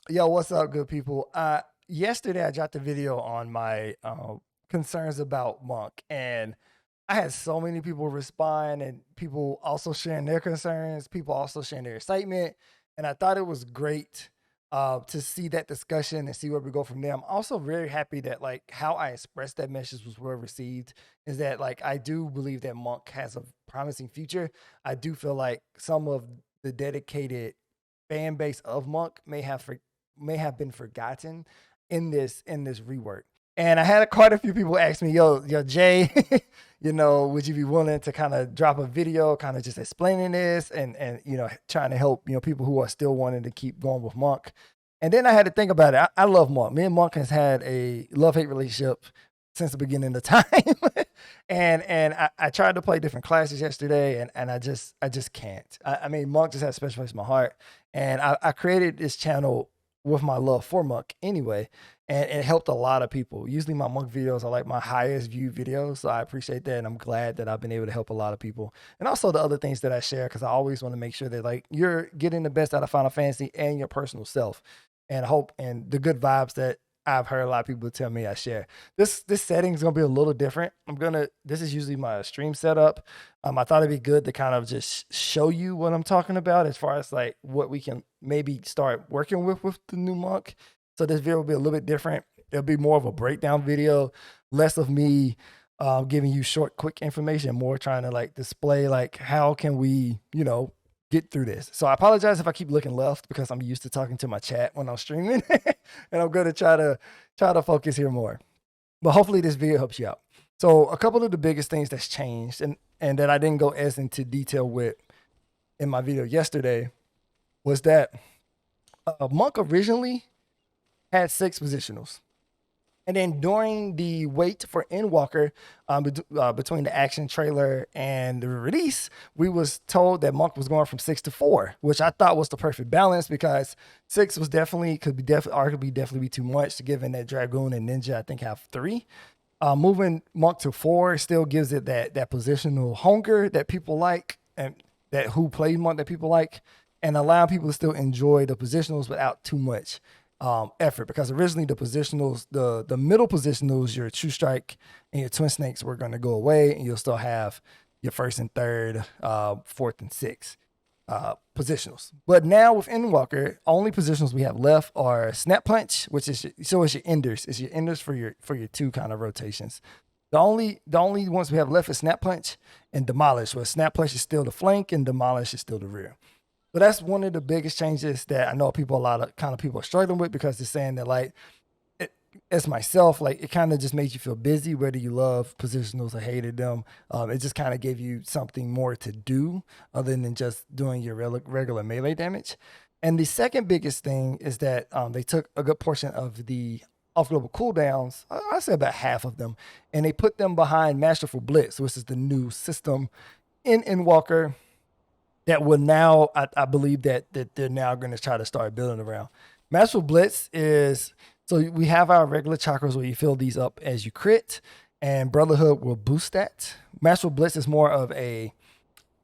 Yo, what's up, good people? Yesterday I dropped a video on my concerns about Monk, and I had so many people respond, and people also sharing their concerns, people also sharing their excitement, and I thought it was great to see that discussion and see where we go from there. I'm also very happy that like how I expressed that message was well received. Is that like I do believe that Monk has a promising future. I do feel like some of the dedicated fan base of Monk may have been forgotten in this rework. And I had quite a few people ask me, yo, Jay, would you be willing to kind of drop a video, kind of just explaining this and trying to help people who are still wanting to keep going with Monk. And then I had to think about it. I love Monk. Me and Monk has had a love hate relationship since the beginning of time. I tried to play different classes yesterday, and I just can't. I mean, Monk just has a special place in my heart, and I created this channel with my love for Monk anyway, and it helped a lot of people. Usually my Monk videos are like my highest viewed videos, so I appreciate that, and I'm glad that I've been able to help a lot of people. And also the other things that I share, because I always want to make sure that like you're getting the best out of Final Fantasy and your personal self, and I hope and the good vibes that I've heard a lot of people tell me I share. This setting is gonna be a little different. This is usually my stream setup. I thought it'd be good to kind of just show you what I'm talking about as far as like what we can maybe start working with the new Monk. So this video will be a little bit different. It'll be more of a breakdown video, less of me giving you short, quick information, more trying to like display like how can we, get through this. So I apologize if I keep looking left because I'm used to talking to my chat when I'm streaming, and I'm going to try to focus here more. But hopefully this video helps you out. So a couple of the biggest things that's changed and that I didn't go as into detail with in my video yesterday was that Monk originally had 6 positionals. And then during the wait for Endwalker, between the action trailer and the release, we was told that Monk was going from 6 to 4, which I thought was the perfect balance because 6 was arguably definitely be too much, given that Dragoon and Ninja I think have 3. Moving Monk to 4 still gives it that positional hunger that people like, and that who play Monk that people like, and allow people to still enjoy the positionals without too much effort, because originally the positionals, the middle positionals, your True Strike and your Twin Snakes were going to go away, and you'll still have your first and third, fourth and sixth positionals. But now with Endwalker, only positionals we have left are Snap Punch, which is it's your enders. It's your enders for your 2 kind of rotations. The only ones we have left is Snap Punch and Demolish, where Snap Punch is still the flank and Demolish is still the rear. So that's one of the biggest changes that I know a lot of people are struggling with, because they're saying that like, as myself, like it kind of just makes you feel busy, whether you love positionals or hated them. It just kind of gave you something more to do other than just doing your regular melee damage. And the second biggest thing is that they took a good portion of the off global cooldowns, I say about half of them, and they put them behind Masterful Blitz, which is the new system in Endwalker that will now, I believe that they're now going to try to start building around. Masterful Blitz is, so we have our regular chakras where you fill these up as you crit, and Brotherhood will boost that. Masterful Blitz is more of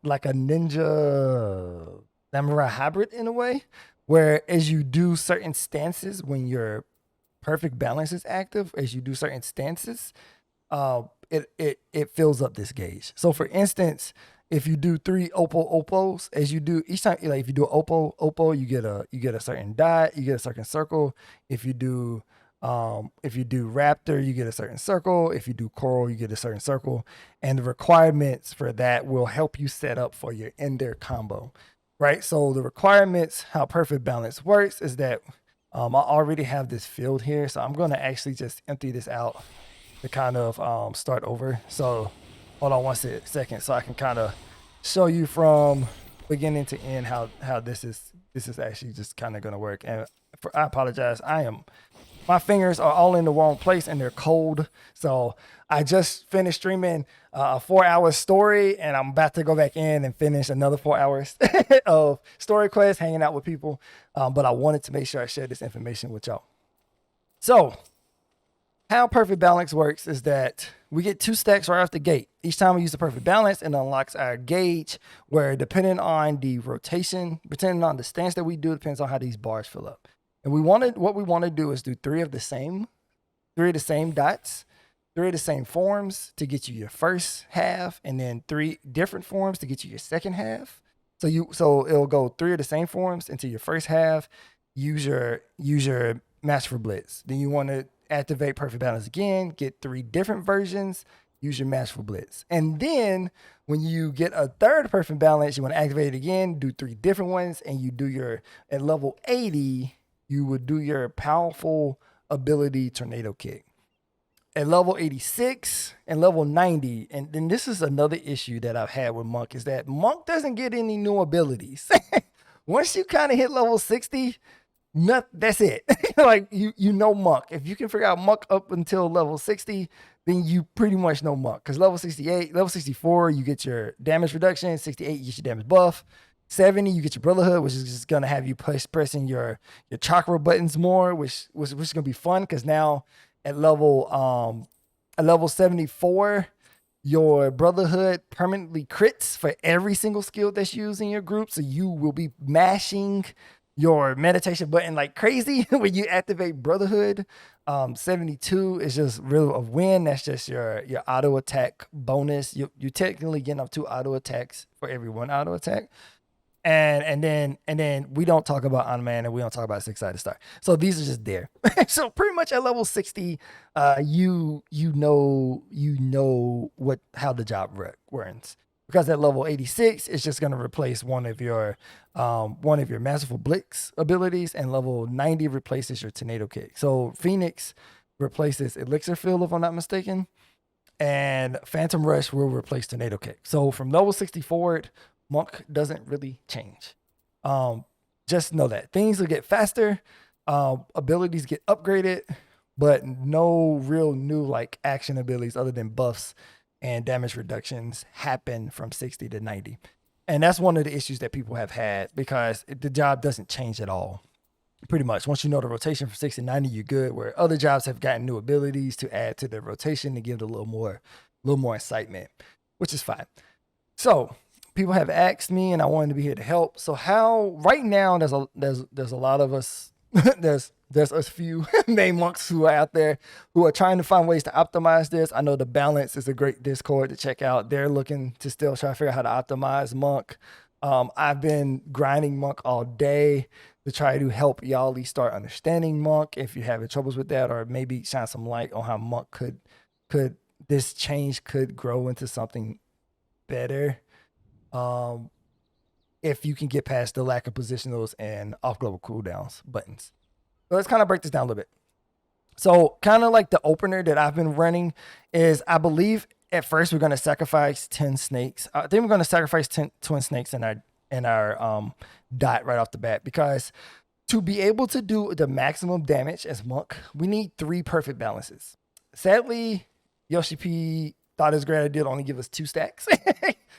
like a ninja samurai hybrid in a way, where as you do certain stances, when your perfect balance is active, as you do certain stances, it fills up this gauge. So for instance, if you do 3 opos, as you do each time, like if you do opo, you get a certain dot, you get a certain circle. If you do raptor, you get a certain circle. If you do coral, you get a certain circle. And the requirements for that will help you set up for your ender combo, right? So the requirements, how perfect balance works, is that I already have this filled here, so I'm gonna actually just empty this out to kind of start over. So hold on one second, so I can kind of show you from beginning to end how this is actually just kind of gonna work. And I apologize, my fingers are all in the wrong place and they're cold. So I just finished streaming a 4-hour story, and I'm about to go back in and finish another 4 hours of story quest, hanging out with people. But I wanted to make sure I shared this information with y'all. So how perfect balance works is that we get 2 stacks right off the gate. Each time we use the perfect balance, it unlocks our gauge, where depending on the rotation, depending on the stance that we do, depends on how these bars fill up. And what we want to do is do three of the same dots, three of the same forms to get you your first half, and then three different forms to get you your second half. So it'll go three of the same forms into your first half. Use your Masterful Blitz. Then you want to activate Perfect Balance again, get three different versions, use your Masterful Blitz. And then when you get a third Perfect Balance, you want to activate it again, do three different ones, and you do at level 80, you would do your powerful ability Tornado Kick. At level 86 and level 90, and then this is another issue that I've had with Monk, is that Monk doesn't get any new abilities. Once you kind of hit level 60, that's it. Like you know Monk. If you can figure out Monk up until level 60, then you pretty much know Monk. Because level 68, level 64, you get your damage reduction. 68, you get your damage buff. 70, you get your Brotherhood, which is just gonna have you pressing your chakra buttons more, which is gonna be fun because now at level 74, your Brotherhood permanently crits for every single skill that's used in your group. So you will be mashing your meditation button like crazy when you activate Brotherhood. 72 is just real a win. That's just your auto attack bonus. You're technically getting up 2 auto attacks for every 1 auto attack. And then we don't talk about on-man and we don't talk about six-sided star. So these are just there. So pretty much at level 60, you know how the job runs. Because at level 86, it's just going to replace one of your Masterful Blitz abilities, and level 90 replaces your Tornado Kick. So Phoenix replaces Elixir Field, if I'm not mistaken, and Phantom Rush will replace Tornado Kick. So from level 60 forward, Monk doesn't really change. Just know that things will get faster, abilities get upgraded, but no real new like action abilities other than buffs and damage reductions happen from 60 to 90. And that's one of the issues that people have had because the job doesn't change at all. Pretty much. Once you know the rotation from 60 to 90, you're good. Where other jobs have gotten new abilities to add to their rotation to give it a little more excitement, which is fine. So people have asked me, and I wanted to be here to help. So how right now there's a lot of us. there's a few main monks who are out there who are trying to find ways to optimize this. I know the Balance is a great Discord to check out. They're looking to still try to figure out how to optimize Monk. I've been grinding Monk all day to try to help y'all at least start understanding Monk if you're having troubles with that, or maybe shine some light on how Monk could this change could grow into something better. If you can get past the lack of positionals and off global cooldowns buttons. So let's kind of break this down a little bit. So kind of like the opener that I've been running is, I believe at first we're going to sacrifice 10 snakes. I think we're going to sacrifice 10 twin snakes in our dot right off the bat, because to be able to do the maximum damage as Monk, we need 3 perfect balances. Sadly, Yoshi P thought his great idea to only give us 2 stacks.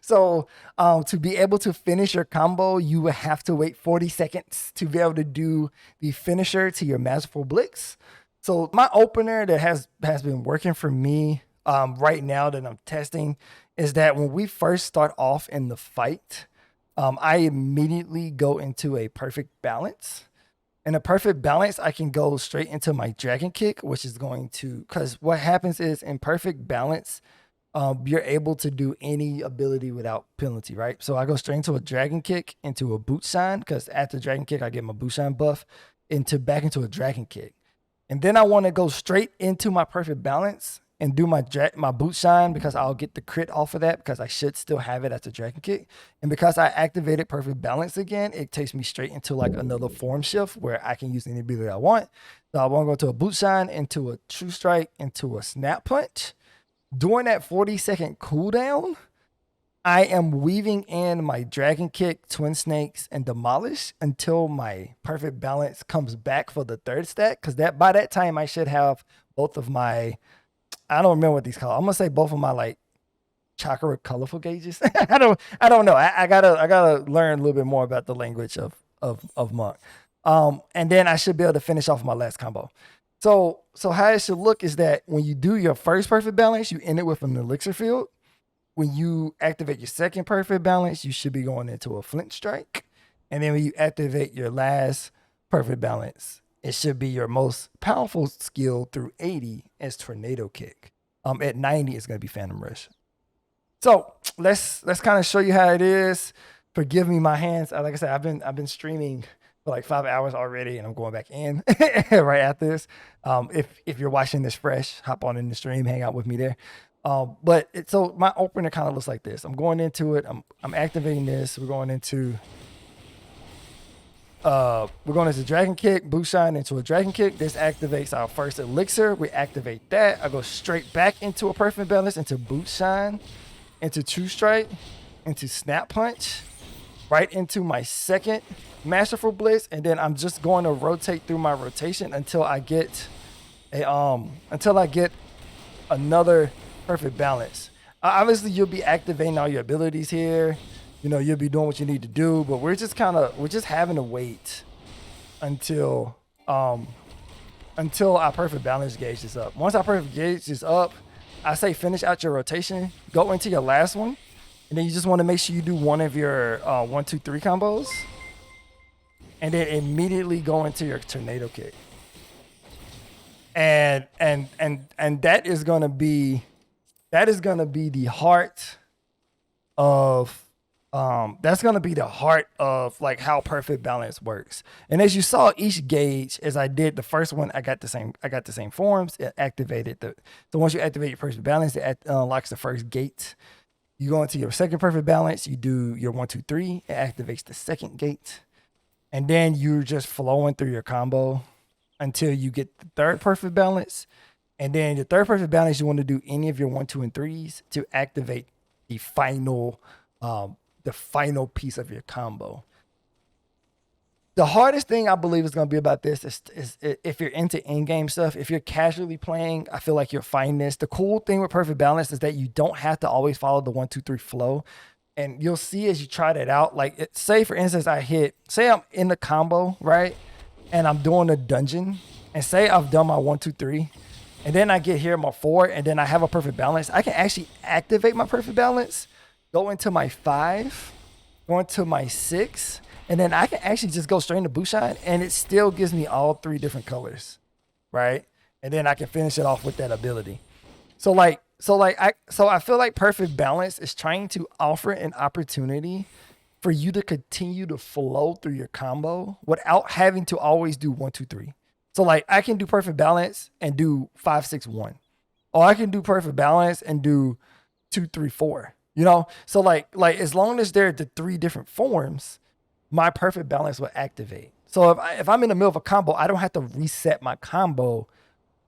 So to be able to finish your combo, you would have to wait 40 seconds to be able to do the finisher to your Masterful Blitz. So my opener that has been working for me right now that I'm testing is that when we first start off in the fight, I immediately go into a perfect balance. In a perfect balance, I can go straight into my Dragon Kick, which is going to, because what happens is in perfect balance, you're able to do any ability without penalty, right? So I go straight into a Dragon Kick, into a Boot Shine, because after Dragon Kick, I get my Boot Shine buff, back into a Dragon Kick. And then I want to go straight into my perfect balance and do my Boot Shine, because I'll get the crit off of that, because I should still have it as a Dragon Kick. And because I activated perfect balance again, it takes me straight into like another form shift where I can use any ability I want. So I want to go to a Boot Shine, into a True Strike, into a Snap Punch. During that 40-second cooldown, I am weaving in my Dragon Kick, Twin Snakes, and Demolish until my perfect balance comes back for the 3rd stack. Because by that time, I should have both of my, I don't remember what these call. I'm gonna say both of my like chakra colorful gauges. I don't know. I gotta learn a little bit more about the language of Monk. And then I should be able to finish off my last combo. So how it should look is that when you do your first perfect balance, you end it with an elixir field. When you activate your second perfect balance, you should be going into a flint strike. And then when you activate your last perfect balance, it should be your most powerful skill through 80 as Tornado Kick. At 90, it's going to be Phantom Rush. So let's kind of show you how it is. Forgive me, my hands. Like I said, I've been streaming for like 5 hours already, and I'm going back in right after this. If you're watching this fresh, hop on in the stream, hang out with me there. So my opener kind of looks like this. I'm going into it. I'm activating this. We're going into Dragon Kick, Boost Shine into a Dragon Kick. This activates our first elixir. We activate that. I go straight back into a Perfect Balance, into Boost Shine, into True Strike, into Snap Punch, right into my second Masterful Blitz, and then I'm just going to rotate through my rotation until I get another Perfect Balance. Obviously, you'll be activating all your abilities here. You know, you'll be doing what you need to do, but we're just having to wait until our Perfect Balance gauge is up. Once our Perfect gauge is up, I say finish out your rotation, go into your last one, and then you just want to make sure you do one of your 1, 2, 3 combos, and then immediately go into your Tornado Kick. And that is gonna be the heart of like how Perfect Balance works. And as you saw, each gauge, as I did the first one, I got the same forms. It activated so once you activate your Perfect Balance, it unlocks the first gate. You go into your second Perfect Balance, you do your 1, 2, 3, it activates the second gate. And then you're just flowing through your combo until you get the third Perfect Balance. And then the third Perfect Balance, you want to do any of your 1, 2, and 3s to activate the final piece of your combo. The hardest thing I believe is going to be about this is if you're into in-game stuff. If you're casually playing, I feel like you'll find this. The cool thing with Perfect Balance is that you don't have to always follow the 1, 2, 3 flow. And you'll see as you try that out, like say for instance, say I'm in the combo, right? And I'm doing a dungeon, and say I've done my 1, 2, 3, and then I get here my 4, and then I have a Perfect Balance. I can actually activate my Perfect Balance, go into my 5, go into my 6, and then I can actually just go straight into Boost Shine, and it still gives me all 3 different colors, right? And then I can finish it off with that ability. So I feel like Perfect Balance is trying to offer an opportunity for you to continue to flow through your combo without having to always do 1, 2, 3. So like I can do Perfect Balance and do 5, 6, 1, or I can do Perfect Balance and do 2, 3, 4. You know, so like as long as they're the 3 different forms, my Perfect Balance will activate. So if I'm in the middle of a combo, I don't have to reset my combo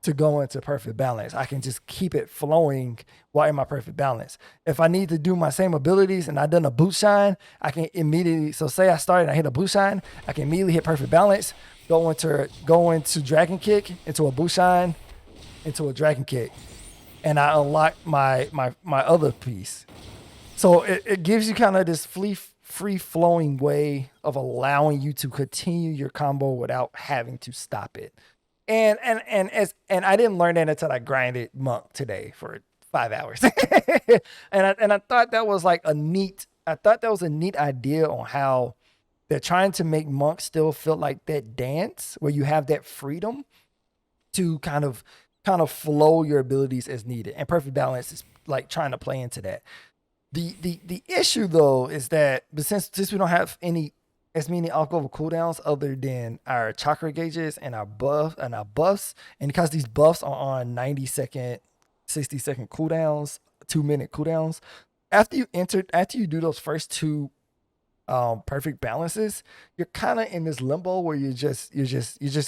to go into Perfect Balance. I can just keep it flowing while in my Perfect Balance. If I need to do my same abilities and I done a Boost Shine, I can immediately, so say I started and I hit a Boost Shine, I can immediately hit Perfect Balance, go into Dragon Kick, into a Boost Shine, into a Dragon Kick, and I unlock my other piece. So it gives you kind of this free flowing way of allowing you to continue your combo without having to stop it. And I didn't learn that until I grinded Monk today for 5 hours. and I thought that was like a neat idea on how they're trying to make Monk still feel like that dance where you have that freedom to kind of flow your abilities as needed. And Perfect Balance is like trying to play into that. The issue though is that since we don't have as many off-level cooldowns other than our chakra gauges and our buffs, and because these buffs are on 90-second, 60-second cooldowns, 2-minute cooldowns, after you do those first 2 Perfect Balances, you're kind of in this limbo where you're just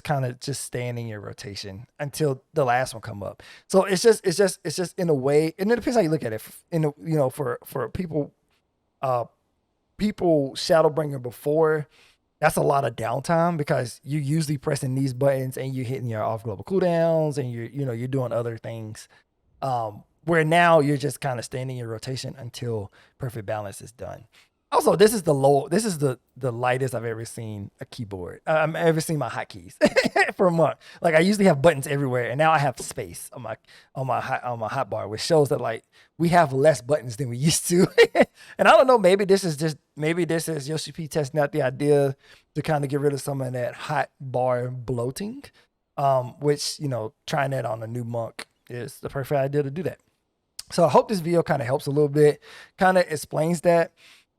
kind of just staying in your rotation until the last one come up. So it's just in a way, and it depends how you look at it. For people Shadowbringer before, that's a lot of downtime because you're usually pressing these buttons and you're hitting your off global cooldowns and you're doing other things. Where now you're just kind of staying in your rotation until Perfect Balance is done. Also, this is the low. This is the lightest I've ever seen a keyboard. I've ever seen my hotkeys for a month. Like I usually have buttons everywhere, and now I have space on my hotbar, which shows that like we have less buttons than we used to. And I don't know. Maybe this is Yoshi P testing out the idea to kind of get rid of some of that hot bar bloating. Which trying that on a new Monk is the perfect idea to do that. So I hope this video kind of helps a little bit, kind of explains that.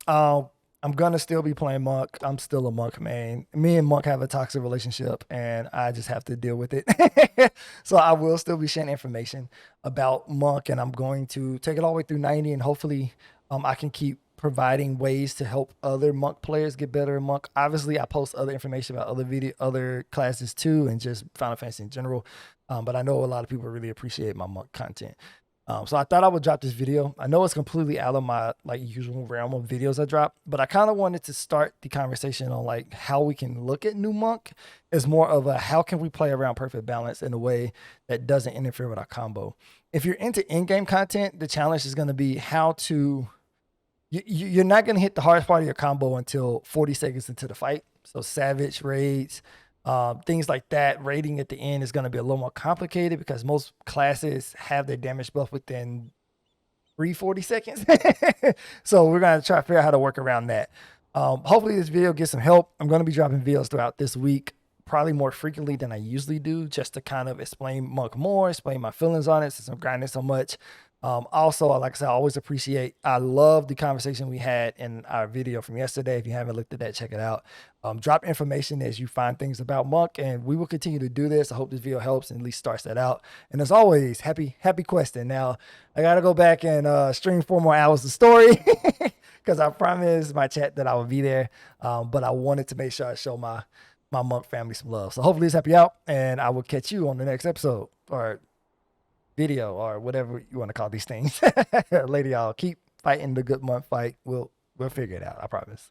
I'm gonna still be playing Monk. I'm still a Monk main. Me and Monk have a toxic relationship, and I just have to deal with it. So I will still be sharing information about Monk, and I'm going to take it all the way through 90, and hopefully, I can keep providing ways to help other Monk players get better at Monk. Obviously, I post other information about other classes too, and just Final Fantasy in general. But I know a lot of people really appreciate my Monk content. So I thought I would drop this video. I know it's completely out of my like usual realm of videos I drop, but I kind of wanted to start the conversation on like how we can look at new Monk as more of a how can we play around perfect balance in a way that doesn't interfere with our combo. If you're into in-game content, the challenge is going to be how to you're not going to hit the hardest part of your combo until 40 seconds into the fight. So savage raids, things like that. Rating at the end is going to be a little more complicated because most classes have their damage buff within 340 seconds. So we're going to try to figure out how to work around that. Hopefully this video gets some help. I'm going to be dropping videos throughout this week, probably more frequently than I usually do, just to kind of explain Monk more, explain my feelings on it since I'm grinding so much. Also, like I said, I love the conversation we had in our video from yesterday. If you haven't looked at that, check it out. Drop information as you find things about Monk, and we will continue to do this. I hope this video helps and at least starts that out. And as always, happy questing. Now, I got to go back and stream 4 more hours of story because I promised my chat that I would be there. But I wanted to make sure I show my Monk family some love. So hopefully this helped you out, and I will catch you on the next episode or video or whatever you want to call these things. Later, y'all. Keep fighting the good Monk fight. We'll figure it out. I promise.